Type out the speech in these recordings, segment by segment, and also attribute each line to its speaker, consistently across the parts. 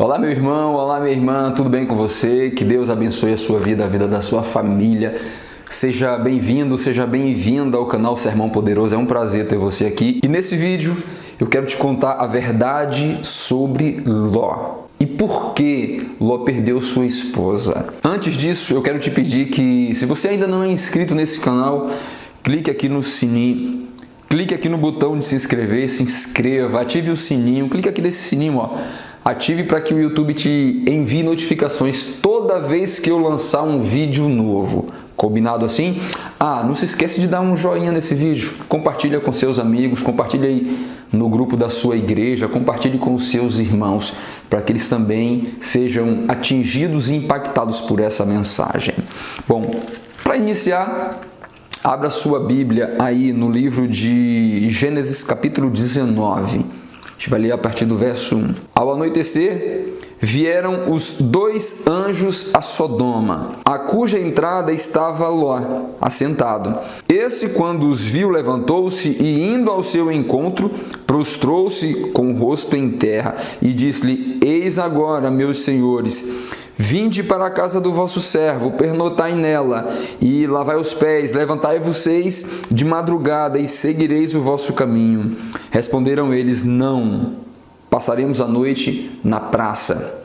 Speaker 1: Olá meu irmão, olá minha irmã, tudo bem com você? Que Deus abençoe a sua vida, a vida da sua família. Seja bem-vindo, seja bem-vinda ao canal Sermão Poderoso, é um prazer ter você aqui. E nesse vídeo eu quero te contar a verdade sobre Ló. E por que Ló perdeu sua esposa? Antes disso, eu quero te pedir que, se você ainda não é inscrito nesse canal, clique aqui no sininho, clique aqui no botão de se inscrever, se inscreva, ative o sininho, clique aqui nesse sininho, ó. Ative para que o YouTube te envie notificações toda vez que eu lançar um vídeo novo. Combinado assim? Não se esquece de dar um joinha nesse vídeo. Compartilha com seus amigos, compartilha aí no grupo da sua igreja, compartilhe com os seus irmãos, para que eles também sejam atingidos e impactados por essa mensagem. Bom, para iniciar, abra sua Bíblia aí no livro de Gênesis capítulo 19. A gente vai ler a partir do verso 1. Ao anoitecer, vieram os dois anjos a Sodoma, a cuja entrada estava Ló, assentado. Esse, quando os viu, levantou-se e, indo ao seu encontro, prostrou-se com o rosto em terra e disse-lhe: Eis agora, meus senhores, vinde para a casa do vosso servo, pernotai nela, e lavai os pés, levantai-vos de madrugada, e seguireis o vosso caminho. Responderam eles: Não, passaremos a noite na praça.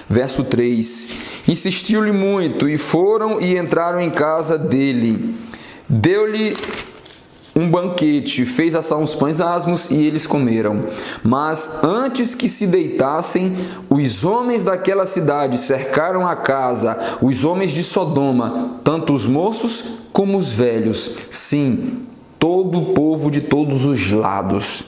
Speaker 1: Verso 3. Insistiu-lhe muito, e foram e entraram em casa dele. Deu-lhe um banquete, fez assar uns pães asmos e eles comeram. Mas antes que se deitassem, os homens daquela cidade cercaram a casa, os homens de Sodoma, tanto os moços como os velhos, sim, todo o povo de todos os lados.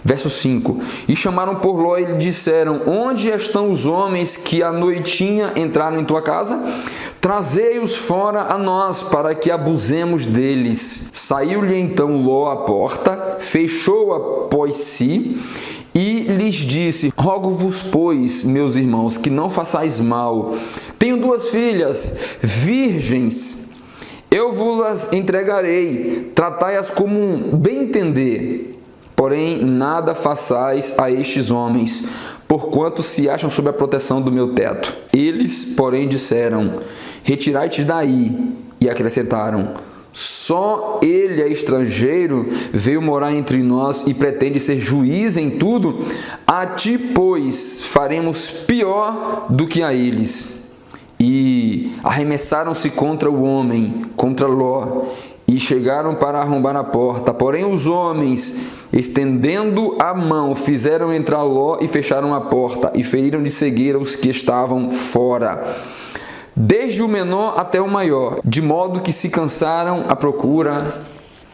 Speaker 1: Verso 5. E chamaram por Ló e lhe disseram: Onde estão os homens que à noitinha entraram em tua casa? Trazei-os fora a nós, para que abusemos deles. Saiu-lhe então Ló à porta, fechou-a após si, e lhes disse: Rogo-vos, pois, meus irmãos, que não façais mal. Tenho duas filhas, virgens. Eu vos-las entregarei, tratai-as como bem entender. Porém, nada façais a estes homens, porquanto se acham sob a proteção do meu teto. Eles, porém, disseram: Retirai-te daí. E acrescentaram: Só ele é estrangeiro, veio morar entre nós e pretende ser juiz em tudo. A ti, pois, faremos pior do que a eles. E arremessaram-se contra o homem, contra Ló, e chegaram para arrombar a porta. Porém os homens, estendendo a mão, fizeram entrar Ló e fecharam a porta, e feriram de cegueira os que estavam fora, desde o menor até o maior, de modo que se cansaram à procura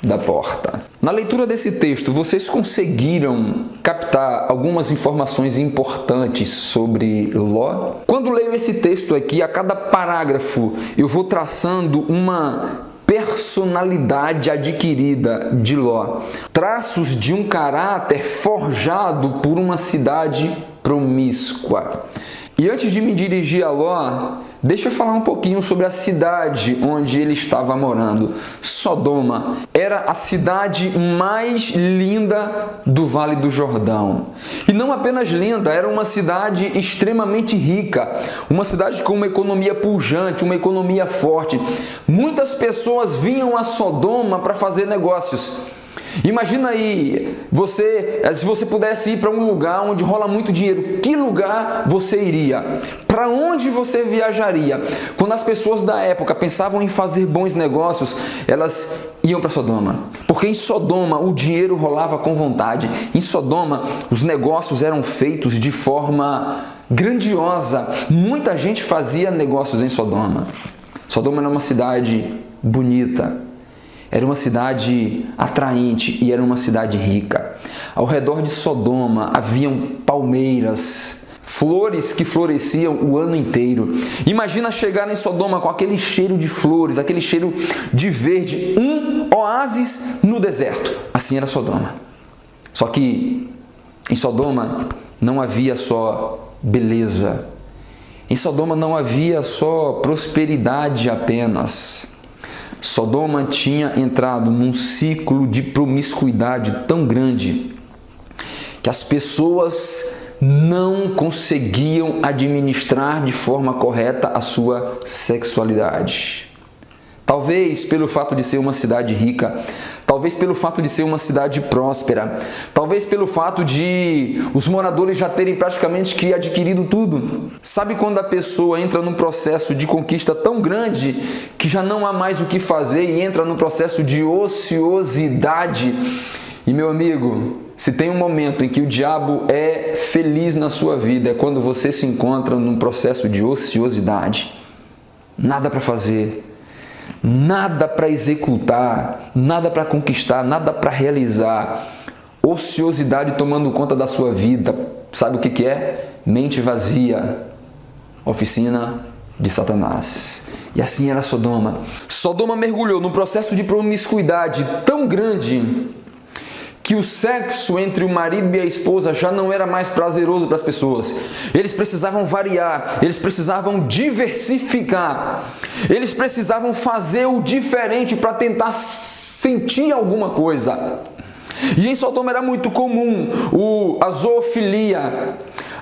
Speaker 1: da porta. Na leitura desse texto, vocês conseguiram captar algumas informações importantes sobre Ló? Quando leio esse texto aqui, a cada parágrafo eu vou traçando uma personalidade adquirida de Ló, traços de um caráter forjado por uma cidade promíscua. E antes de me dirigir a Ló, deixa eu falar um pouquinho sobre a cidade onde ele estava morando. Sodoma era a cidade mais linda do Vale do Jordão. E não apenas linda, era uma cidade extremamente rica, uma cidade com uma economia pujante, uma economia forte. Muitas pessoas vinham a Sodoma para fazer negócios. Imagina aí, se você pudesse ir para um lugar onde rola muito dinheiro, que lugar você iria? Para onde você viajaria? Quando as pessoas da época pensavam em fazer bons negócios, elas iam para Sodoma. Porque em Sodoma o dinheiro rolava com vontade. Em Sodoma os negócios eram feitos de forma grandiosa. Muita gente fazia negócios em Sodoma. Sodoma era uma cidade bonita. Era uma cidade atraente e era uma cidade rica. Ao redor de Sodoma haviam palmeiras, flores que floresciam o ano inteiro. Imagina chegar em Sodoma com aquele cheiro de flores, aquele cheiro de verde, um oásis no deserto. Assim era Sodoma. Só que em Sodoma não havia só beleza. Em Sodoma não havia só prosperidade apenas. Sodoma tinha entrado num ciclo de promiscuidade tão grande que as pessoas não conseguiam administrar de forma correta a sua sexualidade. Talvez pelo fato de ser uma cidade rica, talvez pelo fato de ser uma cidade próspera, talvez pelo fato de os moradores já terem praticamente que adquirido tudo. Sabe quando a pessoa entra num processo de conquista tão grande que já não há mais o que fazer e entra num processo de ociosidade? E meu amigo, se tem um momento em que o diabo é feliz na sua vida, é quando você se encontra num processo de ociosidade. Nada para fazer, nada para executar, nada para conquistar, nada para realizar. Ociosidade tomando conta da sua vida. Sabe o que é? Mente vazia, oficina de Satanás. E assim era Sodoma. Sodoma mergulhou num processo de promiscuidade tão grande que o sexo entre o marido e a esposa já não era mais prazeroso para as pessoas. Eles precisavam variar, eles precisavam diversificar, eles precisavam fazer o diferente para tentar sentir alguma coisa. E em Sodoma era muito comum a zoofilia,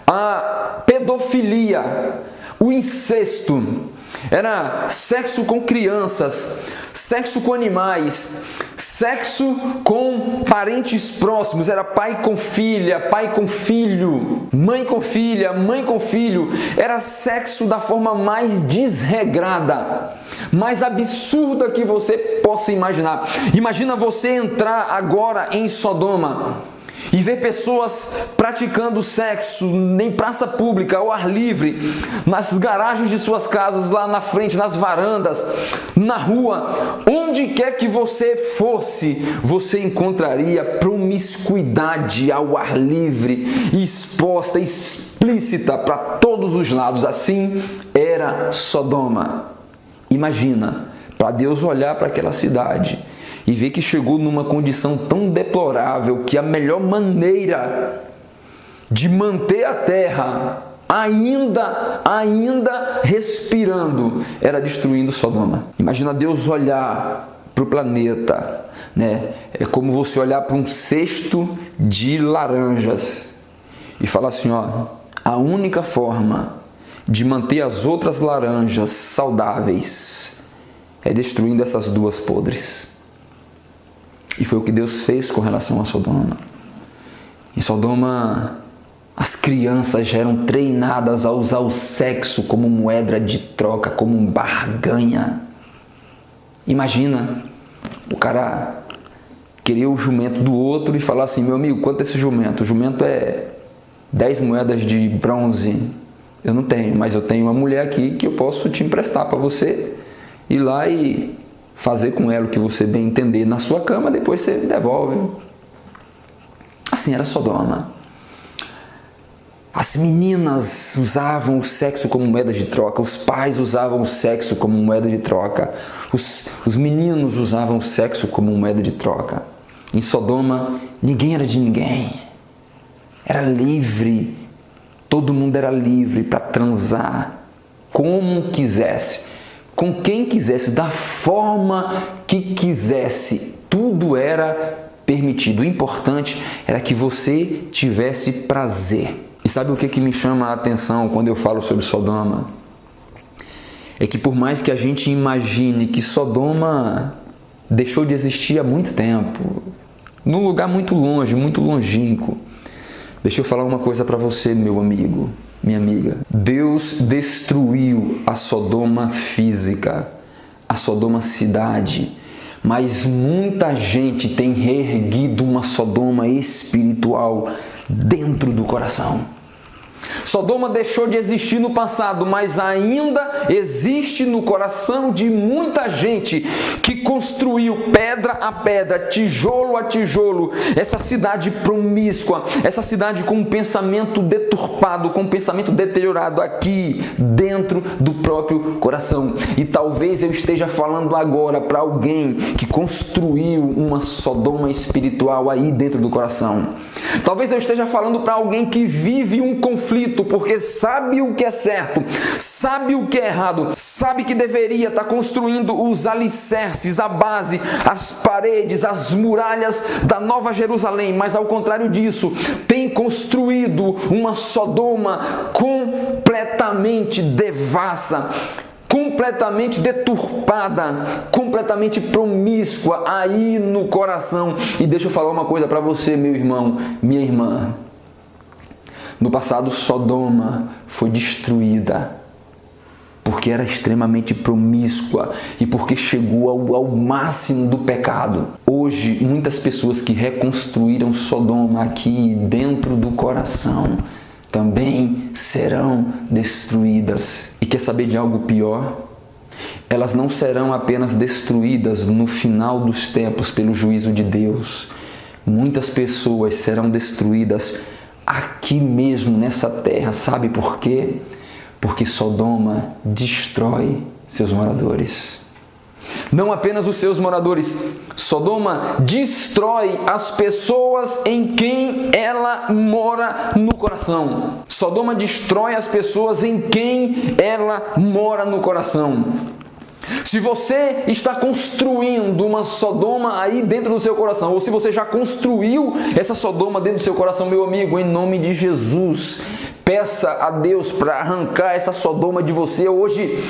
Speaker 1: a pedofilia, o incesto. Era sexo com crianças, sexo com animais, sexo com parentes próximos. Era pai com filha, pai com filho, mãe com filha, mãe com filho. Era sexo da forma mais desregrada, mais absurda que você possa imaginar. Imagina você entrar agora em Sodoma e ver pessoas praticando sexo em praça pública, ao ar livre, nas garagens de suas casas, lá na frente, nas varandas, na rua. Onde quer que você fosse, você encontraria promiscuidade ao ar livre, exposta, explícita para todos os lados. Assim era Sodoma. Imagina, para Deus olhar para aquela cidade e ver que chegou numa condição tão deplorável que a melhor maneira de manter a terra ainda respirando era destruindo Sodoma. Imagina Deus olhar para o planeta, né? É como você olhar para um cesto de laranjas e falar assim, ó, a única forma de manter as outras laranjas saudáveis é destruindo essas duas podres. E foi o que Deus fez com relação a Sodoma. Em Sodoma, as crianças já eram treinadas a usar o sexo como moeda de troca, como barganha. Imagina o cara querer o jumento do outro e falar assim, meu amigo, quanto é esse jumento? O jumento é 10 moedas de bronze. Eu não tenho, mas eu tenho uma mulher aqui que eu posso te emprestar para você ir lá e fazer com ela o que você bem entender na sua cama, depois você devolve. Assim era Sodoma. As meninas usavam o sexo como moeda de troca, os pais usavam o sexo como moeda de troca, os meninos usavam o sexo como moeda de troca. Em Sodoma, ninguém era de ninguém. Era livre. Todo mundo era livre para transar como quisesse, com quem quisesse, da forma que quisesse. Tudo era permitido. O importante era que você tivesse prazer. E sabe o que me chama a atenção quando eu falo sobre Sodoma? É que por mais que a gente imagine que Sodoma deixou de existir há muito tempo, num lugar muito longe, muito longínquo, deixa eu falar uma coisa para você, meu amigo, minha amiga. Deus destruiu a Sodoma física, a Sodoma cidade, mas muita gente tem reerguido uma Sodoma espiritual dentro do coração. Sodoma deixou de existir no passado, mas ainda existe no coração de muita gente que construiu pedra a pedra, tijolo a tijolo, essa cidade promíscua, essa cidade com um pensamento deturpado, com um pensamento deteriorado aqui dentro do próprio coração. E talvez eu esteja falando agora para alguém que construiu uma Sodoma espiritual aí dentro do coração. Talvez eu esteja falando para alguém que vive um conflito, porque sabe o que é certo, sabe o que é errado, sabe que deveria estar construindo os alicerces alicerces, a base, as paredes, as muralhas da Nova Jerusalém, mas ao contrário disso, tem construído uma Sodoma completamente devassa, completamente deturpada, completamente promíscua aí no coração. E deixa eu falar uma coisa para você, meu irmão, minha irmã. No passado, Sodoma foi destruída porque era extremamente promíscua e porque chegou ao máximo do pecado. Hoje, muitas pessoas que reconstruíram Sodoma aqui dentro do coração também serão destruídas. E quer saber de algo pior? Elas não serão apenas destruídas no final dos tempos pelo juízo de Deus. Muitas pessoas serão destruídas aqui mesmo nessa terra. Sabe por quê? Porque Sodoma destrói seus moradores. Não apenas os seus moradores, Sodoma destrói as pessoas em quem ela mora no coração. Sodoma destrói as pessoas em quem ela mora no coração. Se você está construindo uma Sodoma aí dentro do seu coração, ou se você já construiu essa Sodoma dentro do seu coração, meu amigo, em nome de Jesus, peça a Deus para arrancar essa Sodoma de você hoje.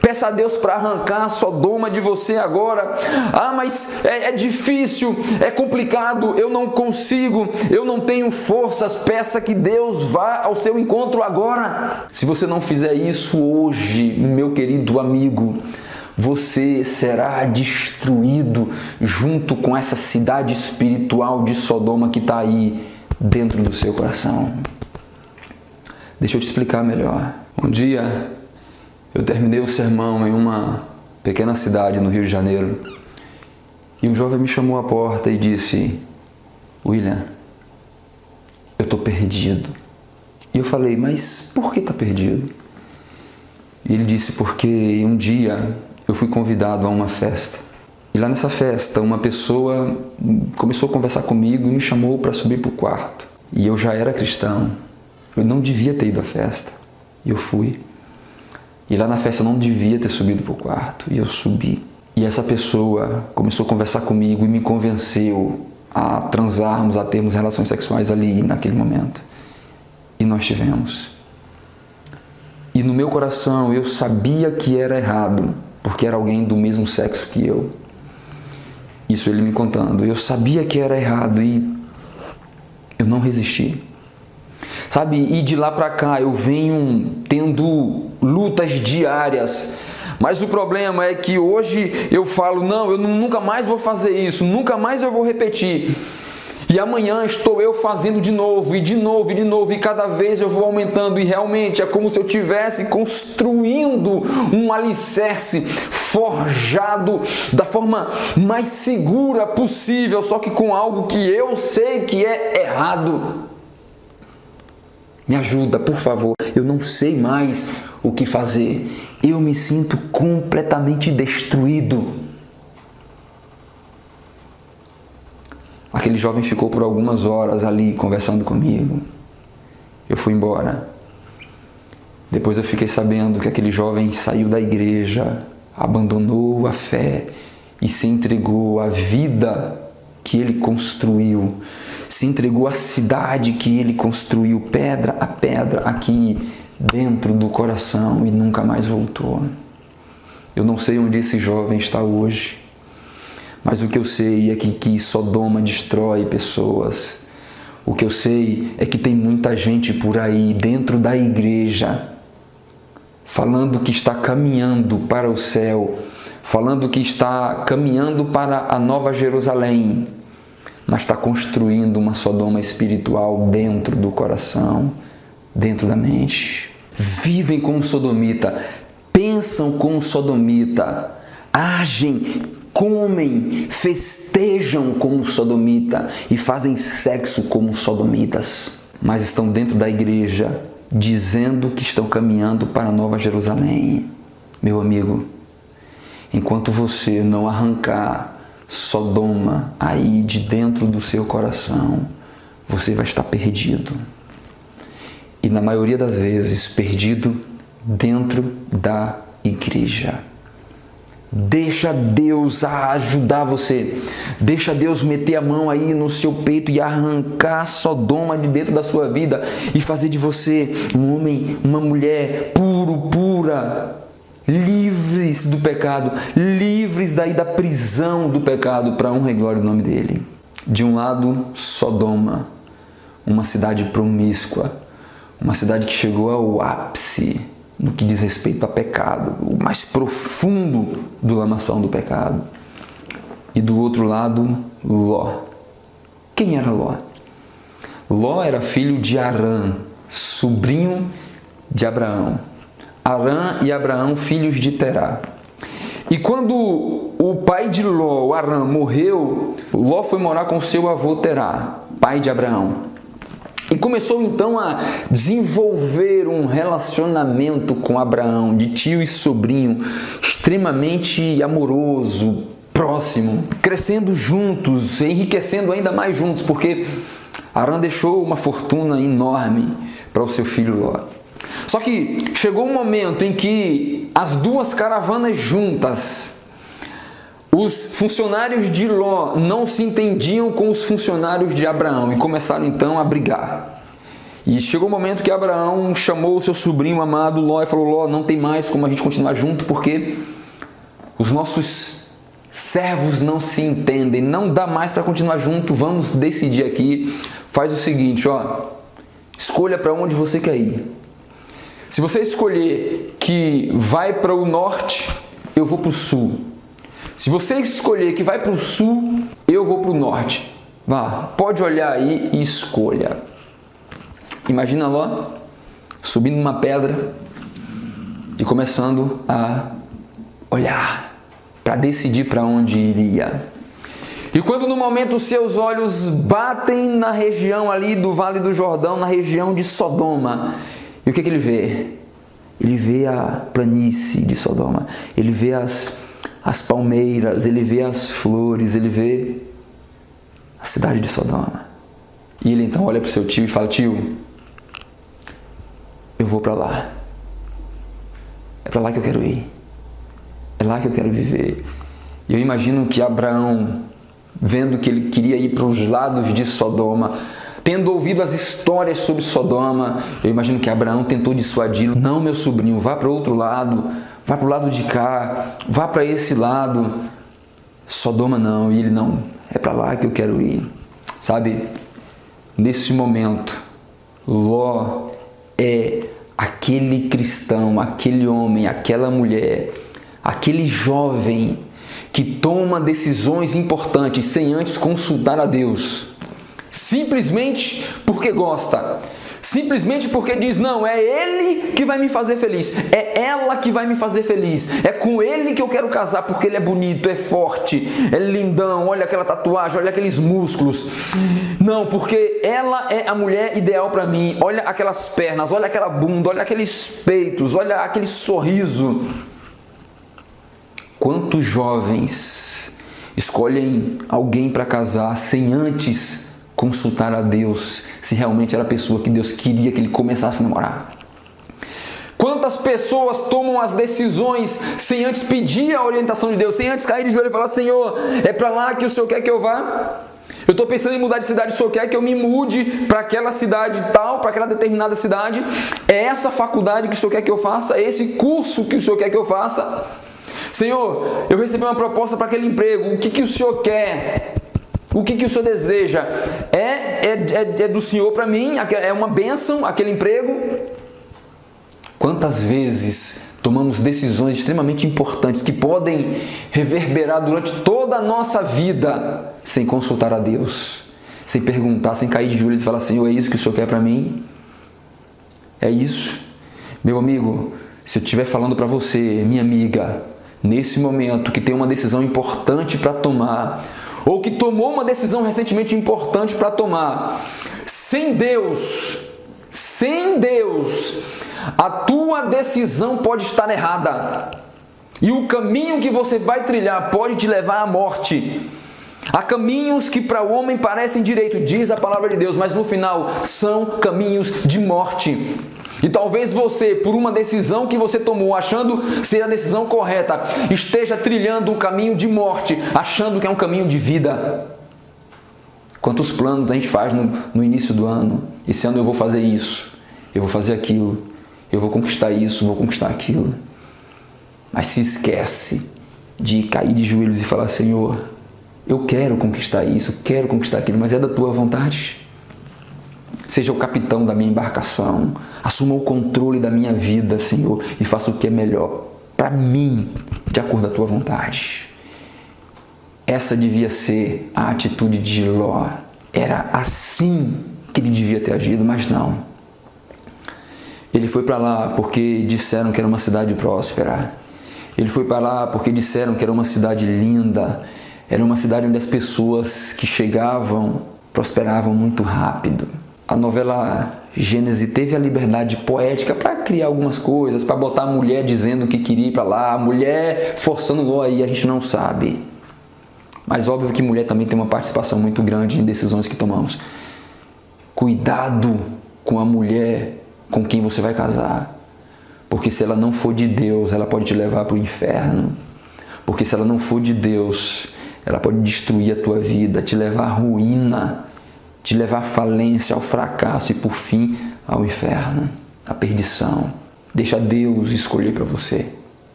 Speaker 1: Peça a Deus para arrancar a Sodoma de você agora. Ah, mas é difícil, é complicado, eu não consigo, eu não tenho forças. Peça que Deus vá ao seu encontro agora. Se você não fizer isso hoje, meu querido amigo, você será destruído junto com essa cidade espiritual de Sodoma que está aí dentro do seu coração. Deixa eu te explicar melhor. Um dia eu terminei o sermão em uma pequena cidade no Rio de Janeiro e um jovem me chamou à porta e disse: William, eu estou perdido. E eu falei: mas por que está perdido? E ele disse: porque um dia eu fui convidado a uma festa. E lá nessa festa, uma pessoa começou a conversar comigo e me chamou para subir para o quarto. E eu já era cristão. Eu não devia ter ido à festa. E eu fui. E lá na festa eu não devia ter subido para o quarto. E eu subi. E essa pessoa começou a conversar comigo e me convenceu a transarmos, a termos relações sexuais ali naquele momento. E nós tivemos. E no meu coração eu sabia que era errado, porque era alguém do mesmo sexo que eu. Isso ele me contando. Eu sabia que era errado e eu não resisti. Sabe, e de lá para cá eu venho tendo lutas diárias. Mas o problema é que hoje eu falo: não, eu nunca mais vou fazer isso, nunca mais eu vou repetir. E amanhã estou eu fazendo de novo, e de novo, e de novo, e cada vez eu vou aumentando, e realmente é como se eu estivesse construindo um alicerce forjado da forma mais segura possível, só que com algo que eu sei que é errado. Me ajuda, por favor, eu não sei mais o que fazer, eu me sinto completamente destruído. Aquele jovem ficou por algumas horas ali conversando comigo. Eu fui embora. Depois eu fiquei sabendo que aquele jovem saiu da igreja, abandonou a fé e se entregou à vida que ele construiu. Se entregou à cidade que ele construiu, pedra a pedra, aqui dentro do coração, e nunca mais voltou. Eu não sei onde esse jovem está hoje. Mas o que eu sei é que Sodoma destrói pessoas. O que eu sei é que tem muita gente por aí dentro da igreja falando que está caminhando para o céu, falando que está caminhando para a Nova Jerusalém, mas está construindo uma Sodoma espiritual dentro do coração, dentro da mente. Vivem como sodomita, pensam como sodomita, agem, comem, festejam como sodomita e fazem sexo como sodomitas, mas estão dentro da igreja dizendo que estão caminhando para a Nova Jerusalém. Meu amigo, enquanto você não arrancar Sodoma aí de dentro do seu coração, você vai estar perdido. E na maioria das vezes, perdido dentro da igreja. Deixa Deus ajudar você. Deixa Deus meter a mão aí no seu peito e arrancar Sodoma de dentro da sua vida e fazer de você um homem, uma mulher pura, livres do pecado, livres daí da prisão do pecado, para a honra e glória do nome dele. De um lado, Sodoma, uma cidade promíscua, uma cidade que chegou ao ápice no que diz respeito a pecado, o mais profundo da lamação do pecado. E do outro lado, Ló. Quem era Ló? Ló era filho de Arã, sobrinho de Abraão. Arã e Abraão, filhos de Terá. E quando o pai de Ló, o Arã, morreu, Ló foi morar com seu avô Terá, pai de Abraão. E começou então a desenvolver um relacionamento com Abraão, de tio e sobrinho, extremamente amoroso, próximo, crescendo juntos, enriquecendo ainda mais juntos, porque Arã deixou uma fortuna enorme para o seu filho Ló. Só que chegou um momento em que as duas caravanas juntas, os funcionários de Ló não se entendiam com os funcionários de Abraão e começaram então a brigar. E chegou o momento que Abraão chamou o seu sobrinho amado Ló e falou: Ló, não tem mais como a gente continuar junto porque os nossos servos não se entendem, não dá mais para continuar junto, vamos decidir aqui. Faz o seguinte, escolha para onde você quer ir. Se você escolher que vai para o norte, eu vou para o sul. Se você escolher que vai para o sul, eu vou para o norte. Vá, pode olhar aí e escolha. Imagina Ló subindo uma pedra e começando a olhar para decidir para onde iria. E quando no momento os seus olhos batem na região ali do Vale do Jordão, na região de Sodoma, e o que ele vê? Ele vê a planície de Sodoma, ele vê as palmeiras, ele vê as flores, ele vê a cidade de Sodoma. E ele então olha para o seu tio e fala: tio, eu vou para lá. É para lá que eu quero ir. É lá que eu quero viver. E eu imagino que Abraão, vendo que ele queria ir para os lados de Sodoma, tendo ouvido as histórias sobre Sodoma, eu imagino que Abraão tentou dissuadi-lo: não, meu sobrinho, vá para o outro lado, vá para o lado de cá, vá para esse lado. Sodoma não. E ele: não, é para lá que eu quero ir. Sabe, nesse momento, Ló é aquele cristão, aquele homem, aquela mulher, aquele jovem que toma decisões importantes sem antes consultar a Deus, simplesmente porque gosta, simplesmente porque diz: não, é ele que vai me fazer feliz, é ela que vai me fazer feliz, é com ele que eu quero casar porque ele é bonito, é forte, é lindão, olha aquela tatuagem, olha aqueles músculos. Não, porque ela é a mulher ideal para mim, olha aquelas pernas, olha aquela bunda, olha aqueles peitos, olha aquele sorriso. Quantos jovens escolhem alguém para casar sem antes consultar a Deus se realmente era a pessoa que Deus queria que ele começasse a namorar? Quantas pessoas tomam as decisões sem antes pedir a orientação de Deus, sem antes cair de joelho e falar: Senhor, é para lá que o Senhor quer que eu vá? Eu estou pensando em mudar de cidade, o Senhor quer que eu me mude para aquela cidade tal, para aquela determinada cidade? É essa faculdade que o Senhor quer que eu faça? É esse curso que o Senhor quer que eu faça? Senhor, eu recebi uma proposta para aquele emprego, o que o Senhor quer? O que o Senhor deseja? É do Senhor para mim? É uma bênção aquele emprego? Quantas vezes tomamos decisões extremamente importantes que podem reverberar durante toda a nossa vida sem consultar a Deus, sem perguntar, sem cair de joelhos e falar: Senhor, é isso que o Senhor quer para mim? É isso? Meu amigo, se eu estiver falando para você, minha amiga, nesse momento que tem uma decisão importante para tomar, ou que tomou uma decisão recentemente importante para tomar, sem Deus, a tua decisão pode estar errada. E o caminho que você vai trilhar pode te levar à morte. Há caminhos que para o homem parecem direito, diz a palavra de Deus, mas no final são caminhos de morte. E talvez você, por uma decisão que você tomou, achando ser a decisão correta, esteja trilhando um caminho de morte, achando que é um caminho de vida. Quantos planos a gente faz no início do ano? Esse ano eu vou fazer isso, eu vou fazer aquilo, eu vou conquistar isso, vou conquistar aquilo. Mas se esquece de cair de joelhos e falar: Senhor, eu quero conquistar isso, quero conquistar aquilo, mas é da tua vontade. Seja o capitão da minha embarcação, assuma o controle da minha vida, Senhor, e faça o que é melhor para mim, de acordo com a tua vontade. Essa devia ser a atitude de Ló. Era assim que ele devia ter agido, mas não. Ele foi para lá porque disseram que era uma cidade próspera. Ele foi para lá porque disseram que era uma cidade linda. Era uma cidade onde as pessoas que chegavam prosperavam muito rápido. A novela Gênesis teve a liberdade poética para criar algumas coisas, para botar a mulher dizendo que queria ir para lá, a mulher forçando Ló aí, a gente não sabe. Mas óbvio que mulher também tem uma participação muito grande em decisões que tomamos. Cuidado com a mulher com quem você vai casar. Porque se ela não for de Deus, ela pode te levar para o inferno. Porque se ela não for de Deus, ela pode destruir a tua vida, te levar à ruína, te levar à falência, ao fracasso e por fim ao inferno, à perdição. Deixa Deus escolher para você.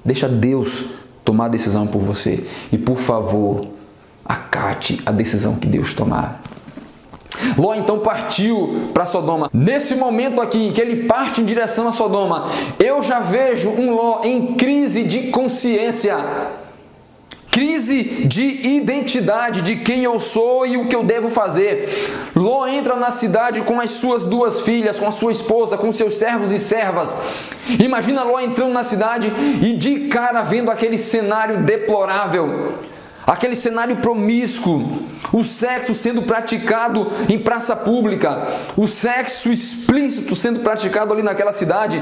Speaker 1: Deixa Deus tomar a decisão por você. E por favor, acate a decisão que Deus tomar. Ló então partiu para Sodoma. Nesse momento aqui em que ele parte em direção a Sodoma, eu já vejo um Ló em crise de consciência, crise de identidade, de quem eu sou e o que eu devo fazer. Ló entra na cidade com as suas 2 filhas, com a sua esposa, com seus servos e servas. Imagina Ló entrando na cidade e de cara vendo aquele cenário deplorável. Aquele cenário promíscuo, o sexo sendo praticado em praça pública, o sexo explícito sendo praticado ali naquela cidade,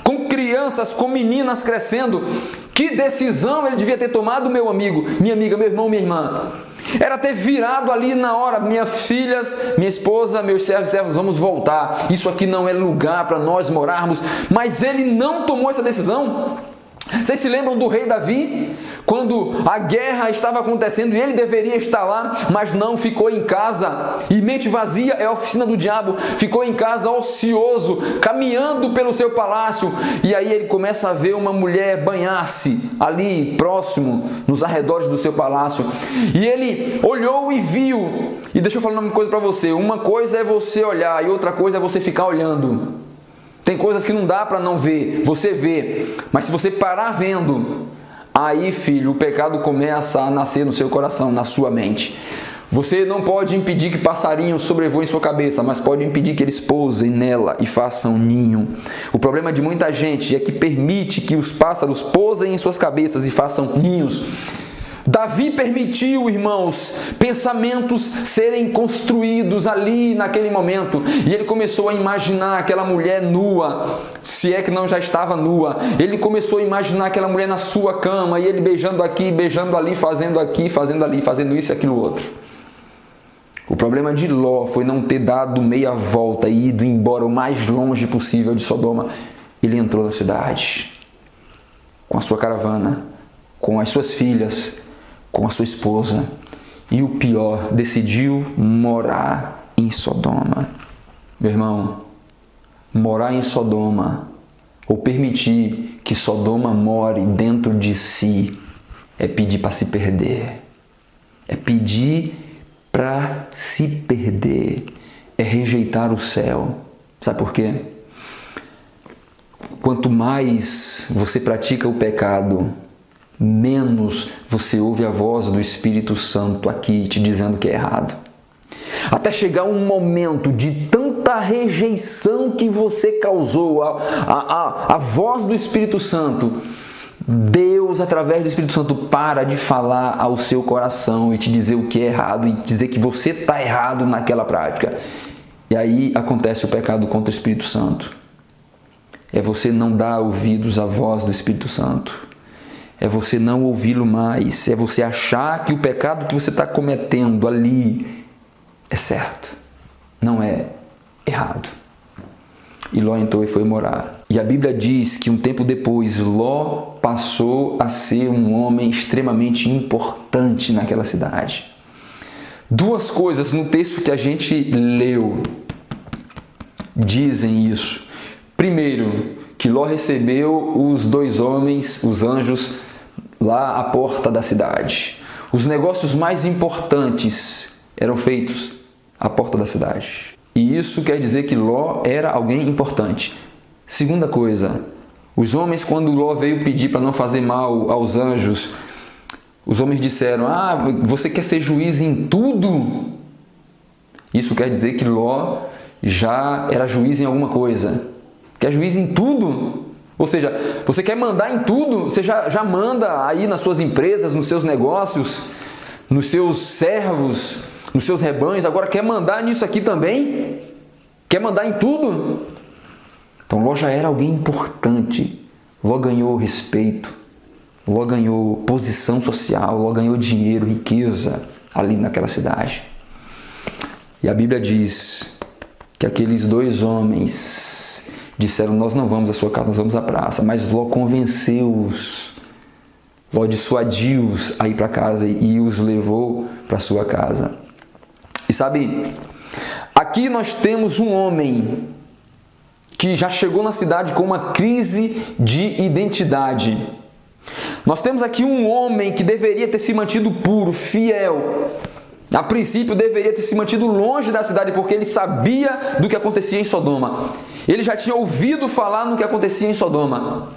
Speaker 1: com crianças, com meninas crescendo. Que decisão ele devia ter tomado, meu amigo, minha amiga, meu irmão, minha irmã? Era ter virado ali na hora: minhas filhas, minha esposa, meus servos, vamos voltar. Isso aqui não é lugar para nós morarmos. Mas ele não tomou essa decisão. Vocês se lembram do rei Davi? Quando a guerra estava acontecendo e ele deveria estar lá, mas não, ficou em casa. E mente vazia é a oficina do diabo. Ficou em casa ocioso, caminhando pelo seu palácio. E aí ele começa a ver uma mulher banhar-se ali próximo, nos arredores do seu palácio. E ele olhou e viu. E deixa eu falar uma coisa para você. Uma coisa é você olhar e outra coisa é você ficar olhando. Tem coisas que não dá para não ver, você vê, mas se você parar vendo, aí, filho, o pecado começa a nascer no seu coração, na sua mente. Você não pode impedir que passarinhos sobrevoem sua cabeça, mas pode impedir que eles pousem nela e façam ninho. O problema de muita gente é que permite que os pássaros pousem em suas cabeças e façam ninhos. Davi permitiu, irmãos, pensamentos serem construídos ali naquele momento. E ele começou a imaginar aquela mulher nua, se é que não já estava nua. Ele começou a imaginar aquela mulher na sua cama, e ele beijando aqui, beijando ali, fazendo ali, fazendo isso e aquilo outro. O problema de Ló foi não ter dado meia volta e ido embora o mais longe possível de Sodoma. Ele entrou na cidade com a sua caravana, com as suas filhas, com a sua esposa, e o pior, decidiu morar em Sodoma. Meu irmão, morar em Sodoma, ou permitir que Sodoma more dentro de si, é pedir para se perder. É pedir para se perder. É rejeitar o céu. Sabe por quê? Quanto mais você pratica o pecado, menos você ouve a voz do Espírito Santo aqui te dizendo que é errado. Até chegar um momento de tanta rejeição que você causou a voz do Espírito Santo, Deus, através do Espírito Santo, para de falar ao seu coração e te dizer o que é errado e dizer que você está errado naquela prática. E aí acontece o pecado contra o Espírito Santo. É você não dar ouvidos à voz do Espírito Santo. É você não ouvi-lo mais, é você achar que o pecado que você está cometendo ali é certo, não é errado. E Ló entrou e foi morar. E a Bíblia diz que um tempo depois, Ló passou a ser um homem extremamente importante naquela cidade. Duas coisas no texto que a gente leu dizem isso. Primeiro, que Ló recebeu os dois homens, os anjos, lá à porta da cidade. Os negócios mais importantes eram feitos à porta da cidade. E isso quer dizer que Ló era alguém importante. Segunda coisa, os homens, quando Ló veio pedir para não fazer mal aos anjos, os homens disseram: você quer ser juiz em tudo? Isso quer dizer que Ló já era juiz em alguma coisa. Quer juiz em tudo? Ou seja, você quer mandar em tudo? Você já manda aí nas suas empresas, nos seus negócios, nos seus servos, nos seus rebanhos. Agora quer mandar nisso aqui também? Quer mandar em tudo? Então Ló já era alguém importante. Ló ganhou respeito. Ló ganhou posição social. Ló ganhou dinheiro, riqueza ali naquela cidade. E a Bíblia diz que aqueles dois homens disseram: nós não vamos à sua casa, nós vamos à praça. Mas Ló convenceu-os, Ló dissuadiu-os a ir para casa e os levou para sua casa. E sabe, aqui nós temos um homem que já chegou na cidade com uma crise de identidade. Nós temos aqui um homem que deveria ter se mantido puro, fiel. A princípio deveria ter se mantido longe da cidade, porque ele sabia do que acontecia em Sodoma. Ele já tinha ouvido falar no que acontecia em Sodoma.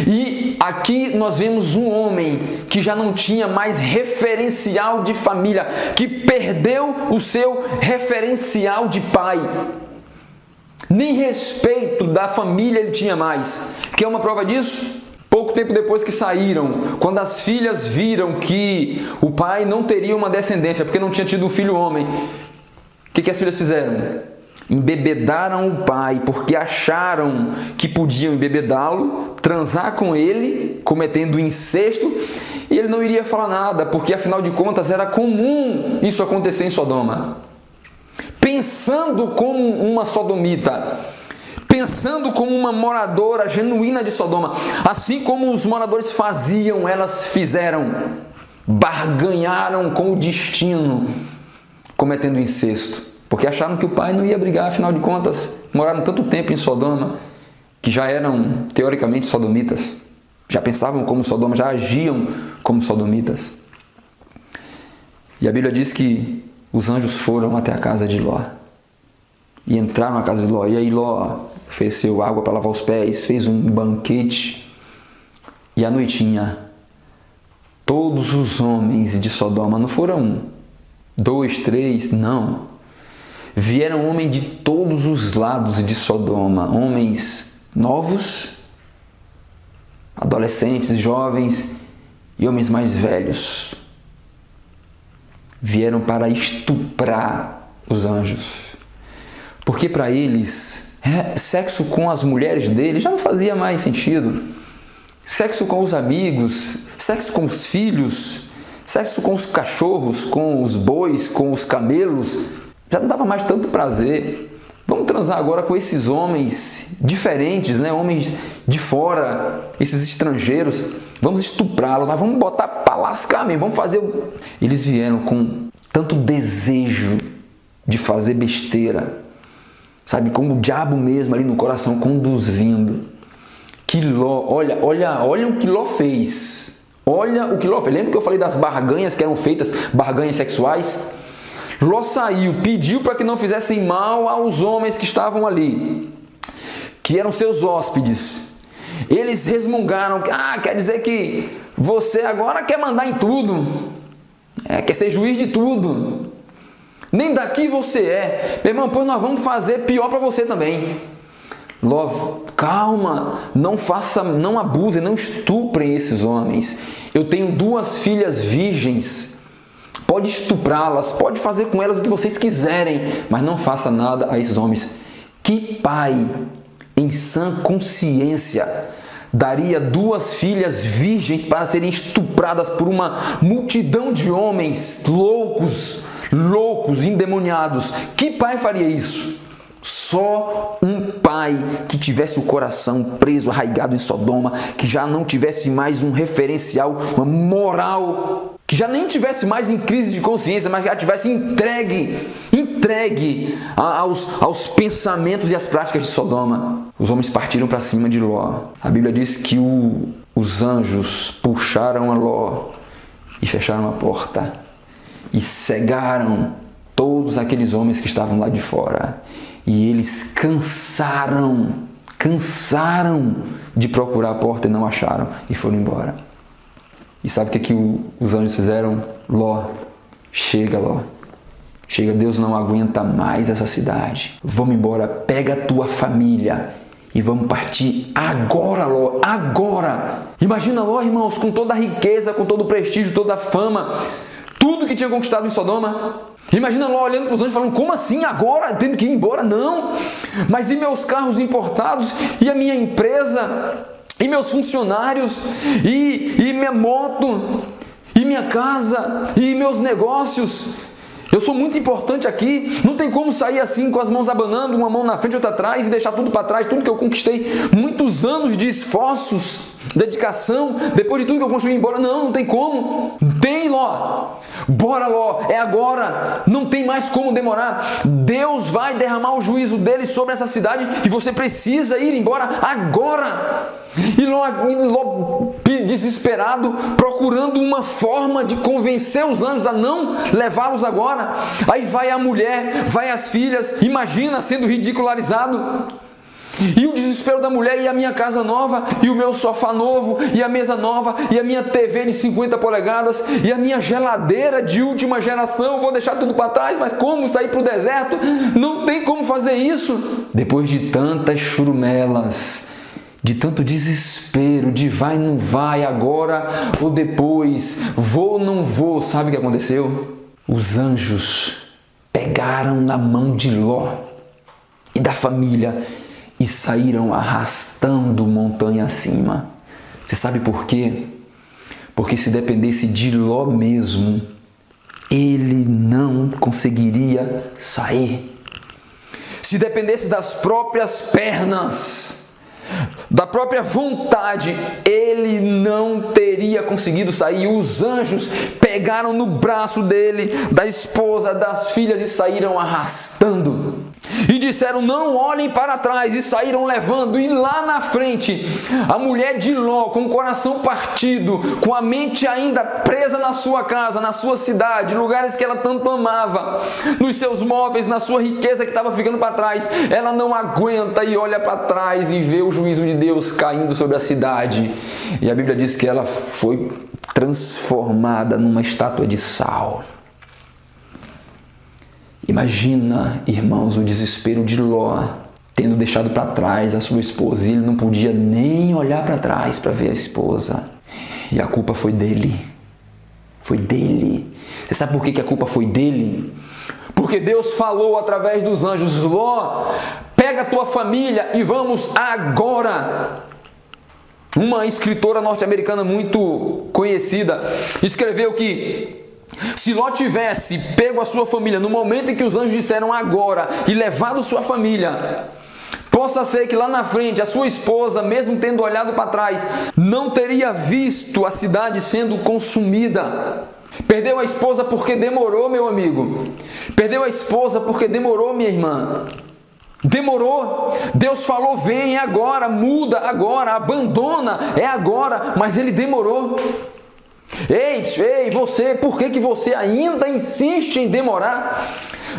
Speaker 1: E aqui nós vemos um homem que já não tinha mais referencial de família, que perdeu o seu referencial de pai. Nem respeito da família ele tinha mais. Quer uma prova disso? Pouco tempo depois que saíram, quando as filhas viram que o pai não teria uma descendência, porque não tinha tido um filho homem, o que as filhas fizeram? Embebedaram o pai, porque acharam que podiam embebedá-lo, transar com ele, cometendo incesto, e ele não iria falar nada, porque afinal de contas era comum isso acontecer em Sodoma. Pensando como uma sodomita, pensando como uma moradora genuína de Sodoma, assim como os moradores faziam, elas fizeram, barganharam com o destino, cometendo incesto, porque acharam que o pai não ia brigar, afinal de contas, moraram tanto tempo em Sodoma, que já eram teoricamente sodomitas, já pensavam como Sodoma, já agiam como sodomitas. E a Bíblia diz que os anjos foram até a casa de Ló, e entraram na casa de Ló, e aí Ló ofereceu água para lavar os pés, fez um banquete, e à noitinha, todos os homens de Sodoma, não foram 2, 3, não, vieram homens de todos os lados de Sodoma, homens novos, adolescentes, jovens e homens mais velhos, vieram para estuprar os anjos. Porque para eles, sexo com as mulheres deles já não fazia mais sentido. Sexo com os amigos, sexo com os filhos, sexo com os cachorros, com os bois, com os camelos, já não dava mais tanto prazer. Vamos transar agora com esses homens diferentes, né? Homens de fora, esses estrangeiros. Vamos estuprá-los, mas vamos botar para lascar mesmo, vamos fazer... Eles vieram com tanto desejo de fazer besteira, sabe, como o diabo mesmo ali no coração conduzindo, que Ló, olha o que Ló fez, olha o que Ló fez. Lembra que eu falei das barganhas que eram feitas, barganhas sexuais? Ló saiu, pediu para que não fizessem mal aos homens que estavam ali, que eram seus hóspedes. Eles resmungaram, quer dizer que você agora quer mandar em tudo, quer ser juiz de tudo. Nem daqui você é. Meu irmão, pois nós vamos fazer pior para você também. Ló, calma, não abusem, não estuprem esses homens. Eu tenho 2 filhas virgens. Pode estuprá-las, pode fazer com elas o que vocês quiserem, mas não faça nada a esses homens. Que pai, em sã consciência, daria 2 filhas virgens para serem estupradas por uma multidão de homens loucos, endemoniados? Que pai faria isso? Só um pai que tivesse o coração preso, arraigado em Sodoma, que já não tivesse mais um referencial, uma moral, que já nem tivesse mais em crise de consciência, mas já tivesse entregue aos pensamentos e às práticas de Sodoma. Os homens partiram para cima de Ló. A Bíblia diz que os anjos puxaram a Ló e fecharam a porta e cegaram todos aqueles homens que estavam lá de fora. E eles cansaram de procurar a porta e não acharam e foram embora. E sabe o que os anjos fizeram? Ló, chega, Deus não aguenta mais essa cidade. Vamos embora, pega a tua família e vamos partir agora, Ló, agora. Imagina Ló, irmãos, com toda a riqueza, com todo o prestígio, toda a fama, tudo que tinha conquistado em Sodoma. Imagina Ló olhando para os anjos falando, como assim agora? Tendo que ir embora? Não! Mas e meus carros importados? E a minha empresa? E meus funcionários? E minha moto? E minha casa? E meus negócios? Eu sou muito importante aqui, não tem como sair assim com as mãos abanando, uma mão na frente e outra atrás e deixar tudo para trás, tudo que eu conquistei, muitos anos de esforços, dedicação, depois de tudo que eu construí embora. Não tem como. Tem, Ló. Bora, Ló, é agora, não tem mais como demorar. Deus vai derramar o juízo dele sobre essa cidade e você precisa ir embora agora. E Ló, desesperado, procurando uma forma de convencer os anjos a não levá-los agora. Aí vai a mulher, vai as filhas, imagina sendo ridicularizado. E o desespero da mulher, e a minha casa nova, e o meu sofá novo, e a mesa nova, e a minha TV de 50 polegadas, e a minha geladeira de última geração, vou deixar tudo para trás, mas como sair para o deserto? Não tem como fazer isso. Depois de tantas churumelas, de tanto desespero, de vai, não vai, agora ou depois, vou, não vou, sabe o que aconteceu? Os anjos pegaram na mão de Ló e da família e saíram arrastando montanha acima. Você sabe por quê? Porque se dependesse de Ló mesmo, ele não conseguiria sair. Se dependesse das próprias pernas, da própria vontade, ele não teria conseguido sair. Os anjos pegaram no braço dele, da esposa, das filhas e saíram arrastando. E disseram, não olhem para trás, e saíram levando. E lá na frente, a mulher de Ló, com o coração partido, com a mente ainda presa na sua casa, na sua cidade, lugares que ela tanto amava, nos seus móveis, na sua riqueza que estava ficando para trás, ela não aguenta e olha para trás e vê o juízo de Deus caindo sobre a cidade. E a Bíblia diz que ela foi transformada numa estátua de sal. Imagina, irmãos, o desespero de Ló, tendo deixado para trás a sua esposa, e ele não podia nem olhar para trás para ver a esposa. E a culpa foi dele. Foi dele. Você sabe por que a culpa foi dele? Porque Deus falou através dos anjos, Ló, pega a tua família e vamos agora. Uma escritora norte-americana muito conhecida escreveu que se Ló tivesse pego a sua família no momento em que os anjos disseram agora e levado sua família, possa ser que lá na frente a sua esposa, mesmo tendo olhado para trás, não teria visto a cidade sendo consumida. Perdeu a esposa porque demorou, meu amigo. Perdeu a esposa porque demorou, minha irmã. Demorou. Deus falou, vem, é agora, muda agora, abandona, é agora, mas ele demorou. Ei, você, por que você ainda insiste em demorar?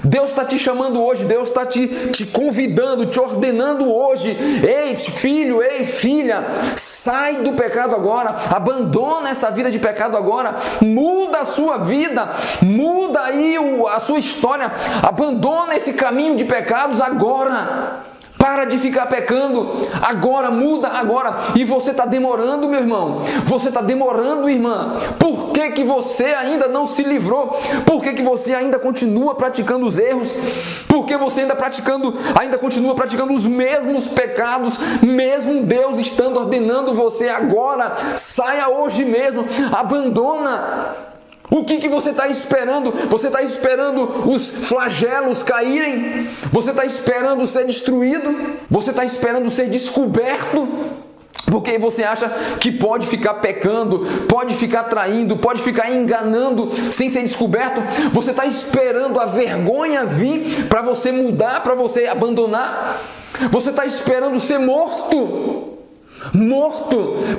Speaker 1: Deus está te chamando hoje, Deus está te convidando, te ordenando hoje. Ei, filho, ei, filha, sai do pecado agora, abandona essa vida de pecado agora, muda a sua vida, muda aí a sua história, abandona esse caminho de pecados agora. Para de ficar pecando, agora, muda agora. E você está demorando, meu irmão. Você está demorando, irmã. Por que você ainda não se livrou? Por que você ainda continua praticando os erros? Por que você ainda continua praticando os mesmos pecados, mesmo Deus estando ordenando você agora? Saia hoje mesmo, abandona. O que você está esperando? Você está esperando os flagelos caírem? Você está esperando ser destruído? Você está esperando ser descoberto? Porque você acha que pode ficar pecando, pode ficar traindo, pode ficar enganando sem ser descoberto? Você está esperando a vergonha vir para você mudar, para você abandonar? Você está esperando ser morto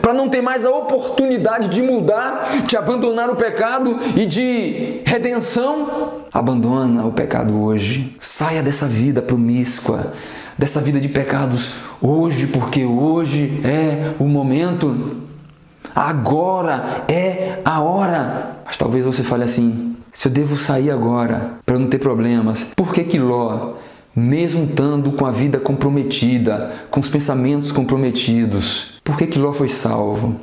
Speaker 1: para não ter mais a oportunidade de mudar, de abandonar o pecado e de redenção? Abandona o pecado hoje. Saia dessa vida promíscua, dessa vida de pecados hoje, porque hoje é o momento. Agora é a hora. Mas talvez você fale assim: se eu devo sair agora para não ter problemas, por que Ló, mesmo estando com a vida comprometida, com os pensamentos comprometidos, por que Ló foi salvo?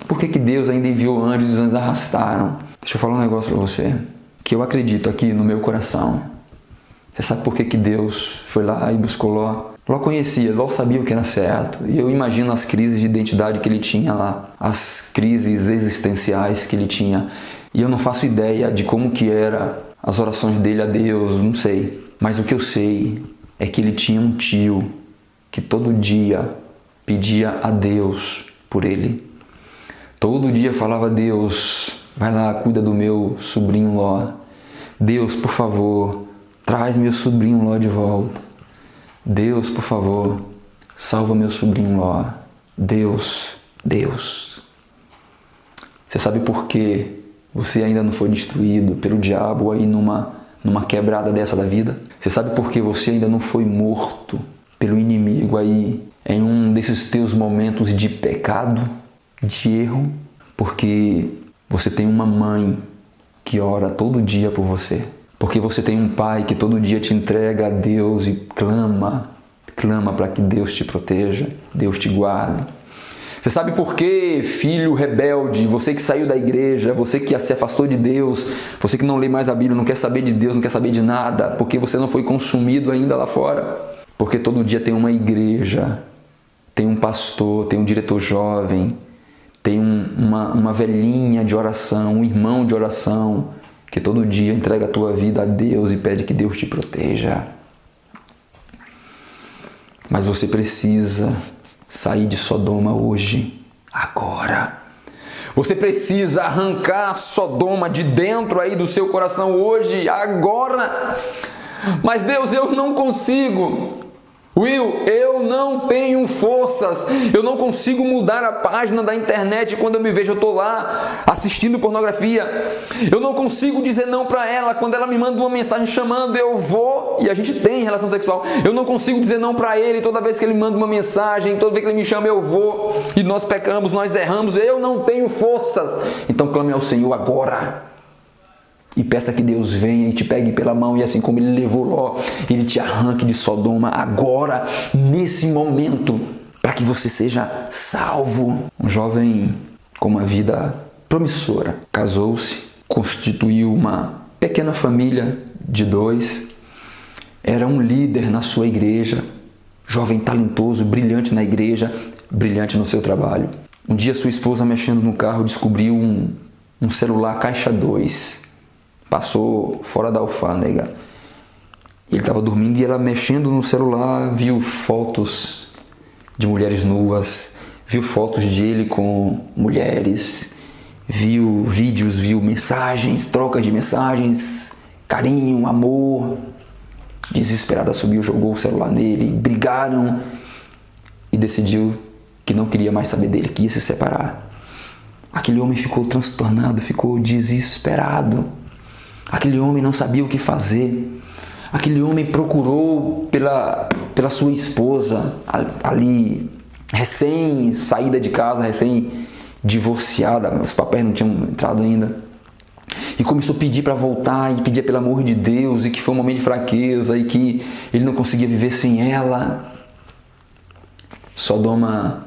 Speaker 1: Por que Deus ainda enviou anjos e os anjos arrastaram? Deixa eu falar um negócio para você, que eu acredito aqui no meu coração. Você sabe por que Deus foi lá e buscou Ló? Ló conhecia, Ló sabia o que era certo. E eu imagino as crises de identidade que ele tinha lá, as crises existenciais que ele tinha. E eu não faço ideia de como que era as orações dele a Deus, não sei. Mas o que eu sei é que ele tinha um tio que todo dia pedia a Deus por ele. Todo dia falava a Deus: vai lá, cuida do meu sobrinho Ló. Deus, por favor, traz meu sobrinho Ló de volta. Deus, por favor, salva meu sobrinho Ló. Deus. Você sabe por que você ainda não foi destruído pelo diabo aí numa quebrada dessa da vida? Você sabe por que você ainda não foi morto pelo inimigo aí em um desses teus momentos de pecado, de erro? Porque você tem uma mãe que ora todo dia por você. Porque você tem um pai que todo dia te entrega a Deus e clama para que Deus te proteja, Deus te guarde. Você sabe por que, filho rebelde, você que saiu da igreja, você que se afastou de Deus, você que não lê mais a Bíblia, não quer saber de Deus, não quer saber de nada, porque você não foi consumido ainda lá fora? Porque todo dia tem uma igreja, tem um pastor, tem um diretor jovem, tem uma velhinha de oração, um irmão de oração, que todo dia entrega a tua vida a Deus e pede que Deus te proteja. Mas você precisa sair de Sodoma hoje, agora. Você precisa arrancar Sodoma de dentro aí do seu coração hoje, agora. Mas Deus, eu não consigo. Will, eu não tenho forças, eu não consigo mudar a página da internet quando eu me vejo, eu estou lá assistindo pornografia. Eu não consigo dizer não para ela quando ela me manda uma mensagem chamando, eu vou, e a gente tem relação sexual. Eu não consigo dizer não para ele toda vez que ele manda uma mensagem, toda vez que ele me chama, eu vou, e nós pecamos, nós erramos, eu não tenho forças. Então clame ao Senhor agora. E peça que Deus venha e te pegue pela mão, e assim como Ele levou Ló, Ele te arranque de Sodoma agora, nesse momento, para que você seja salvo. Um jovem com uma vida promissora, casou-se, constituiu uma pequena família de 2, era um líder na sua igreja, jovem talentoso, brilhante na igreja, brilhante no seu trabalho. Um dia sua esposa, mexendo no carro, descobriu um celular caixa 2. Passou fora da alfândega. Ele estava dormindo e ela, mexendo no celular, viu fotos de mulheres nuas, viu fotos de ele com mulheres, viu vídeos, viu mensagens, trocas de mensagens, carinho, amor. Desesperada, subiu, jogou o celular nele, brigaram e decidiu que não queria mais saber dele, que ia se separar. Aquele homem ficou transtornado, ficou desesperado. Aquele homem não sabia o que fazer. Aquele homem procurou pela sua esposa, ali, recém-saída de casa, recém-divorciada, os papéis não tinham entrado ainda. E começou a pedir para voltar, e pedir pelo amor de Deus, e que foi um momento de fraqueza, e que ele não conseguia viver sem ela. Sodoma,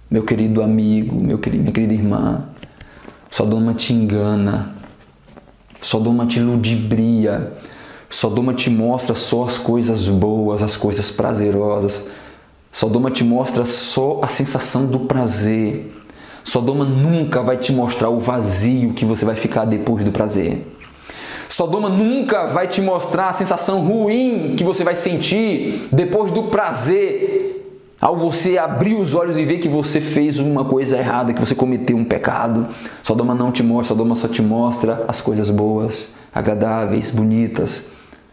Speaker 1: meu querido amigo, minha querida irmã, Sodoma te engana. Sodoma te ludibria, Sodoma te mostra só as coisas boas, as coisas prazerosas. Sodoma te mostra só a sensação do prazer. Sodoma nunca vai te mostrar o vazio que você vai ficar depois do prazer. Sodoma nunca vai te mostrar a sensação ruim que você vai sentir depois do prazer, ao você abrir os olhos e ver que você fez uma coisa errada, que você cometeu um pecado. Sodoma não te mostra, Sodoma só te mostra as coisas boas, agradáveis, bonitas.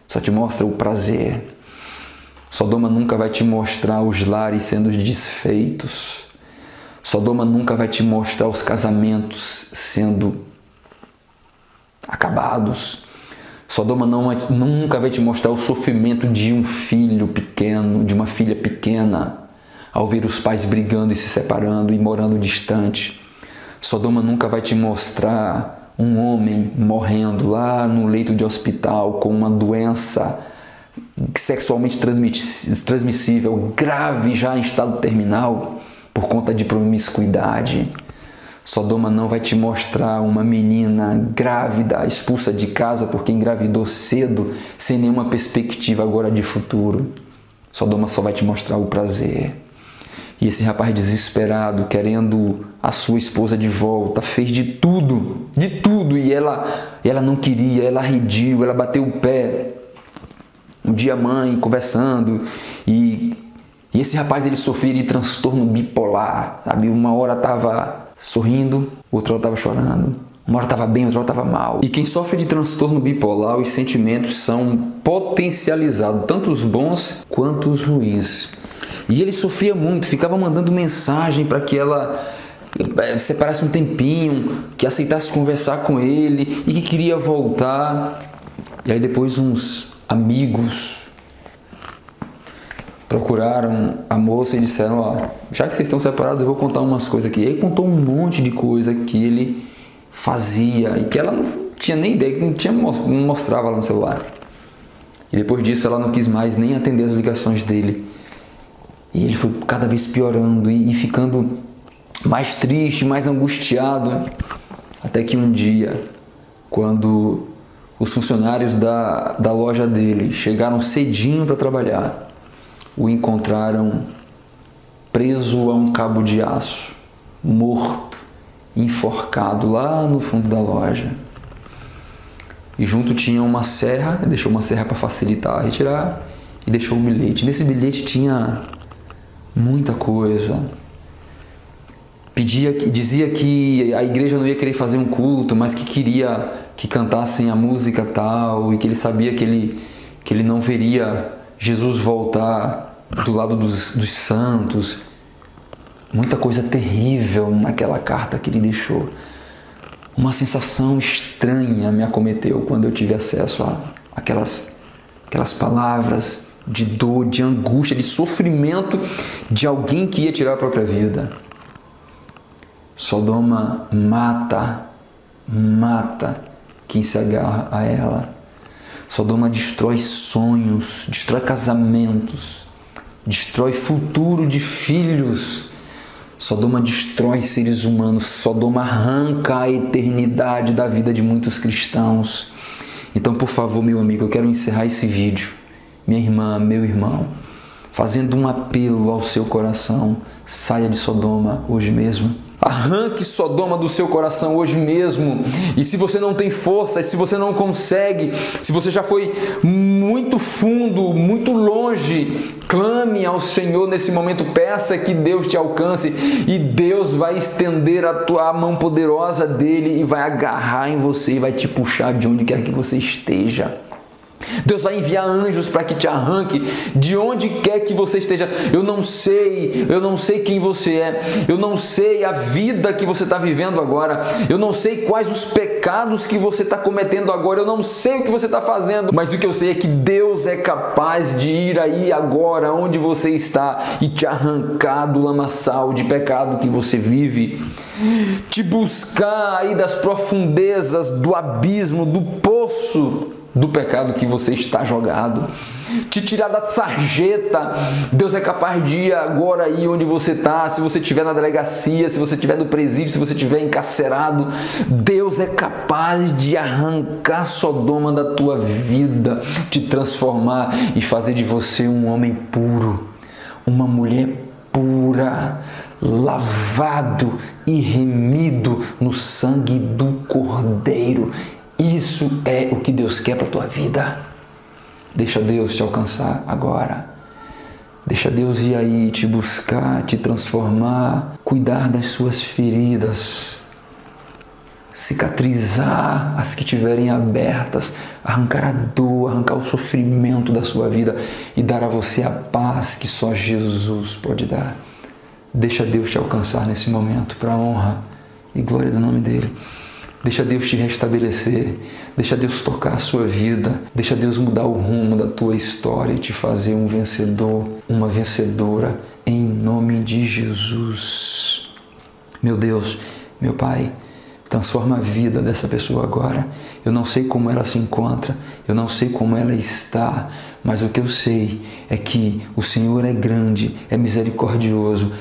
Speaker 1: Só te mostra o prazer. Sodoma nunca vai te mostrar os lares sendo desfeitos. Sodoma nunca vai te mostrar os casamentos sendo acabados. Sodoma nunca vai te mostrar o sofrimento de um filho pequeno, de uma filha pequena, ao ver os pais brigando e se separando e morando distante. Sodoma nunca vai te mostrar um homem morrendo lá no leito de hospital com uma doença sexualmente transmissível, grave, já em estado terminal, por conta de promiscuidade. Sodoma não vai te mostrar uma menina grávida, expulsa de casa porque engravidou cedo, sem nenhuma perspectiva agora de futuro. Sodoma só vai te mostrar o prazer. E esse rapaz desesperado, querendo a sua esposa de volta, fez de tudo, e ela não queria, ela arredio, ela bateu o pé. Um dia a mãe conversando, e esse rapaz ele sofria de transtorno bipolar, sabe? Uma hora estava sorrindo, outra hora estava chorando. Uma hora estava bem, outra hora estava mal. E quem sofre de transtorno bipolar, os sentimentos são potencializados, tanto os bons quanto os ruins. E ele sofria muito, ficava mandando mensagem para que ela separasse um tempinho, que aceitasse conversar com ele e que queria voltar. E aí depois uns amigos procuraram a moça e disseram: ó, já que vocês estão separados, eu vou contar umas coisas aqui. E aí contou um monte de coisa que ele fazia e que ela não tinha nem ideia, que não mostrava lá no celular. E depois disso ela não quis mais nem atender as ligações dele. E ele foi cada vez piorando e ficando mais triste, mais angustiado. Até que um dia, quando os funcionários da loja dele chegaram cedinho para trabalhar, o encontraram preso a um cabo de aço, morto, enforcado lá no fundo da loja. E junto tinha uma serra, deixou uma serra para facilitar retirar, e deixou um bilhete. Nesse bilhete tinha muita coisa. Dizia que a igreja não ia querer fazer um culto, mas que queria que cantassem a música tal, e que ele sabia que ele não veria Jesus voltar do lado dos santos. Muita coisa terrível naquela carta que ele deixou. Uma sensação estranha me acometeu quando eu tive acesso a aquelas palavras de dor, de angústia, de sofrimento de alguém que ia tirar a própria vida. Sodoma mata quem se agarra a ela. Sodoma destrói sonhos, destrói casamentos, destrói futuro de filhos. Sodoma destrói seres humanos. Sodoma arranca a eternidade da vida de muitos cristãos. Então, por favor, meu amigo, eu quero encerrar esse vídeo, minha irmã, meu irmão, fazendo um apelo ao seu coração: saia de Sodoma hoje mesmo. Arranque Sodoma do seu coração hoje mesmo. E se você não tem força, se você não consegue, se você já foi muito fundo, muito longe, clame ao Senhor nesse momento, peça que Deus te alcance, e Deus vai estender a mão poderosa dele e vai agarrar em você e vai te puxar de onde quer que você esteja. Deus vai enviar anjos para que te arranque de onde quer que você esteja. Eu não sei quem você é, eu não sei a vida que você está vivendo agora, eu não sei quais os pecados que você está cometendo agora, eu não sei o que você está fazendo, mas o que eu sei é que Deus é capaz de ir aí agora onde você está e te arrancar do lamaçal de pecado que você vive, te buscar aí das profundezas do abismo, do poço do pecado que você está jogado, te tirar da sarjeta. Deus é capaz de ir agora aí onde você está, se você estiver na delegacia, se você estiver no presídio, se você estiver encarcerado, Deus é capaz de arrancar Sodoma da tua vida, te transformar e fazer de você um homem puro, uma mulher pura, lavado e remido no sangue do Cordeiro. Isso é o que Deus quer para a tua vida. Deixa Deus te alcançar agora. Deixa Deus ir aí te buscar, te transformar, cuidar das suas feridas, cicatrizar as que estiverem abertas, arrancar a dor, arrancar o sofrimento da sua vida e dar a você a paz que só Jesus pode dar. Deixa Deus te alcançar nesse momento para a honra e glória do nome dele. Deixa Deus te restabelecer, deixa Deus tocar a sua vida, deixa Deus mudar o rumo da tua história e te fazer um vencedor, uma vencedora, em nome de Jesus. Meu Deus, meu Pai, transforma a vida dessa pessoa agora. Eu não sei como ela se encontra, eu não sei como ela está, mas o que eu sei é que o Senhor é grande, é misericordioso